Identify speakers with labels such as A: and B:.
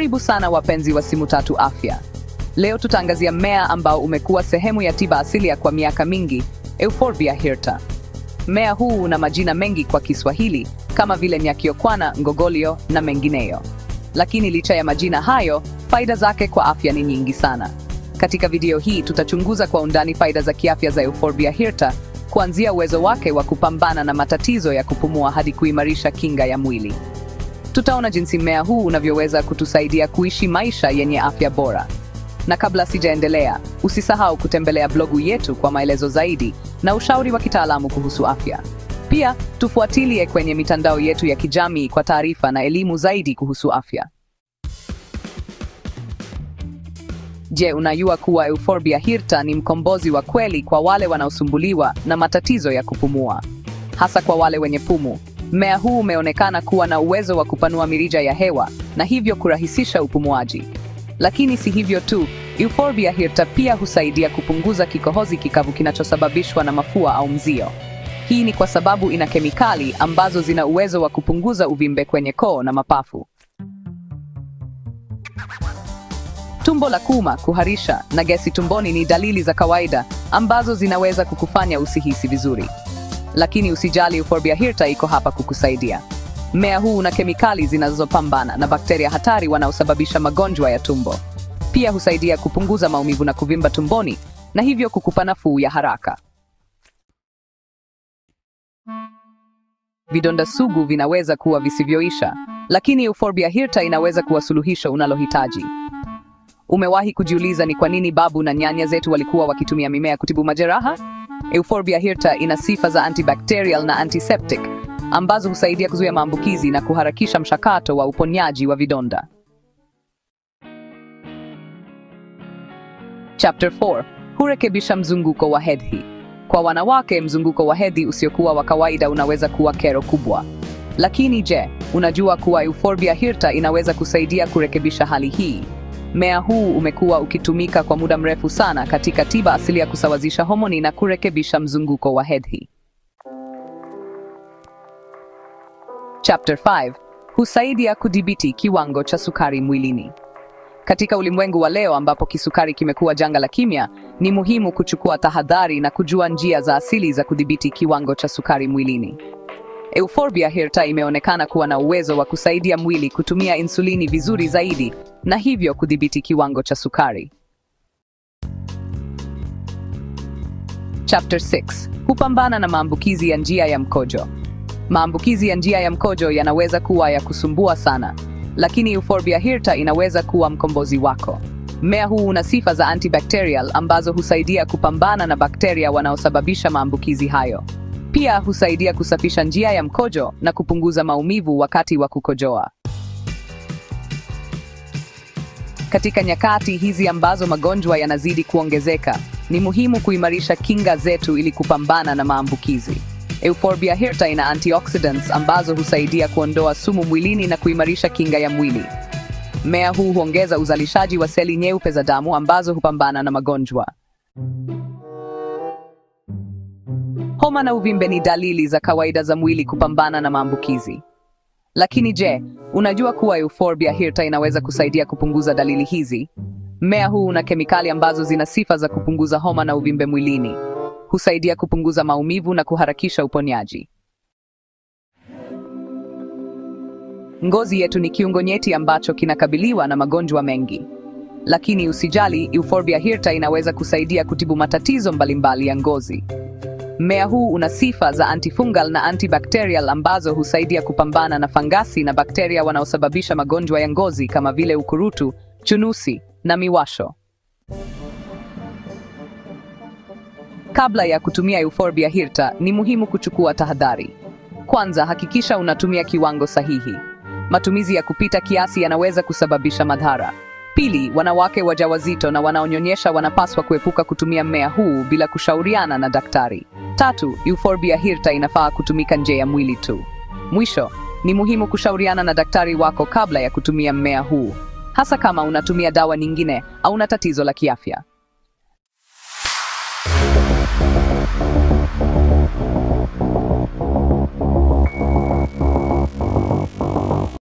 A: Karibu sana wapenzi wa Simu Tatu Afya. Leo tutaangazia mmea ambao umekuwa sehemu ya tiba asilia kwa miaka mingi, Euphorbia hirta. Mmea huu una majina mengi kwa Kiswahili kama vile Nyakiokwana, Ngogolio na mengineyo. Lakini licha ya majina hayo, faida zake kwa afya ni nyingi sana. Katika video hii tutachunguza kwa undani faida za kiafya za Euphorbia hirta, kuanzia uwezo wake wa kupambana na matatizo ya kupumua hadi kuimarisha kinga ya mwili. Tutaona jinsi mmea huu unavyoweza kutusaidia kuishi maisha yenye afya bora. Na kabla sijaendelea, usisahau kutembelea blogu yetu kwa maelezo zaidi na ushauri wa kitaalamu kuhusu afya. Pia, tufuatilie kwenye mitandao yetu ya kijamii kwa taarifa na elimu zaidi kuhusu afya. Je, unajua kuwa Euphorbia hirta ni mkombozi wa kweli kwa wale wanaosumbuliwa na matatizo ya kupumua? Hasa kwa wale wenye pumu. Mmea huu umeonekana kuwa na uwezo wa kupanua mirija ya hewa na hivyo kurahisisha upumuaji. Lakini si hivyo tu, Euphorbia hirta pia husaidia kupunguza kikohozi kikavu kinachosababishwa na mafua au mzio. Hii ni kwa sababu ina kemikali ambazo zina uwezo wa kupunguza uvimbe kwenye koo na mapafu. Tumbo la kuuma, kuharisha na gesi tumboni ni dalili za kawaida ambazo zinaweza kukufanya usihisi vizuri. Lakini usijali, Euphorbia hirta iko hapa kukusaidia. Mmea huu una kemikali zinazopambana na bakteria hatari wanaosababisha magonjwa ya tumbo. Pia husaidia kupunguza maumivu na kuvimba tumboni na hivyo kukupa nafuu ya haraka. Vidonda sugu vinaweza kuwa visivyoisha, lakini Euphorbia hirta inaweza kuwa suluhisho unalohitaji. Umewahi kujiuliza ni kwa nini babu na nyanya zetu walikuwa wakitumia mimea kutibu majeraha? Euphorbia hirta ina sifa za antibacterial na antiseptic ambazo husaidia kuzuia maambukizi na kuharakisha mchakato wa uponyaji wa vidonda. Chapter 4. Hurekebisha mzunguko wa hedhi. Kwa wanawake, mzunguko wa hedhi usiokuwa wa kawaida unaweza kuwa kero kubwa. Lakini je, unajua kuwa Euphorbia hirta inaweza kusaidia kurekebisha hali hii? Mmea huu umekuwa ukitumika kwa muda mrefu sana katika tiba asilia kusawazisha homoni na kurekebisha mzunguko wa hedhi. Chapter 5. Husaidia kudhibiti kiwango cha sukari mwilini. Katika ulimwengu wa leo ambapo kisukari kimekuwa janga la kimya, ni muhimu kuchukua tahadhari na kujua njia za asili za kudhibiti kiwango cha sukari mwilini. Euphorbia hirta imeonekana kuwa na uwezo wa kusaidia mwili kutumia insulini vizuri zaidi na hivyo kudhibiti kiwango cha sukari. Chapter 6. Hupambana na maambukizi ya njia ya mkojo. Maambukizi ya njia ya mkojo yanaweza kuwa ya kusumbua sana, lakini Euphorbia hirta inaweza kuwa mkombozi wako. Mmea huu una sifa za antibacterial ambazo husaidia kupambana na bakteria wanaosababisha maambukizi hayo. Pia husaidia kusafisha njia ya mkojo na kupunguza maumivu wakati wa kukojoa. Katika nyakati hizi ambazo magonjwa yanazidi kuongezeka, ni muhimu kuimarisha kinga zetu ili kupambana na maambukizi. Euphorbia hirta ina antioxidants ambazo husaidia kuondoa sumu mwilini na kuimarisha kinga ya mwili. Mmea huu huongeza uzalishaji wa seli nyeupe za damu ambazo hupambana na magonjwa. Homa na uvimbe ni dalili za kawaida za mwili kupambana na maambukizi. Lakini je, unajua kuwa Euphorbia hirta inaweza kusaidia kupunguza dalili hizi? Mmea huu una kemikali ambazo zina sifa za kupunguza homa na uvimbe mwilini. Husaidia kupunguza maumivu na kuharakisha uponyaji. Ngozi yetu ni kiungo nyeti ambacho kinakabiliwa na magonjwa mengi. Lakini usijali, Euphorbia hirta inaweza kusaidia kutibu matatizo mbalimbali ya ngozi. Mmea huu una sifa za antifungal na antibacterial ambazo husaidia kupambana na fangasi na bakteria wanaosababisha magonjwa ya ngozi kama vile ukurutu, chunusi na miwasho. Kabla ya kutumia Euphorbia hirta, ni muhimu kuchukua tahadhari. Kwanza, hakikisha unatumia kiwango sahihi. Matumizi ya kupita kiasi yanaweza kusababisha madhara. Pili, wanawake wajawazito na wanaonyonyesha wanapaswa kuepuka kutumia mmea huu bila kushauriana na daktari. Tatu, Euphorbia hirta inafaa kutumika nje ya mwili tu. Mwisho, ni muhimu kushauriana na daktari wako kabla ya kutumia mmea huu, hasa kama unatumia dawa nyingine au una tatizo la kiafya.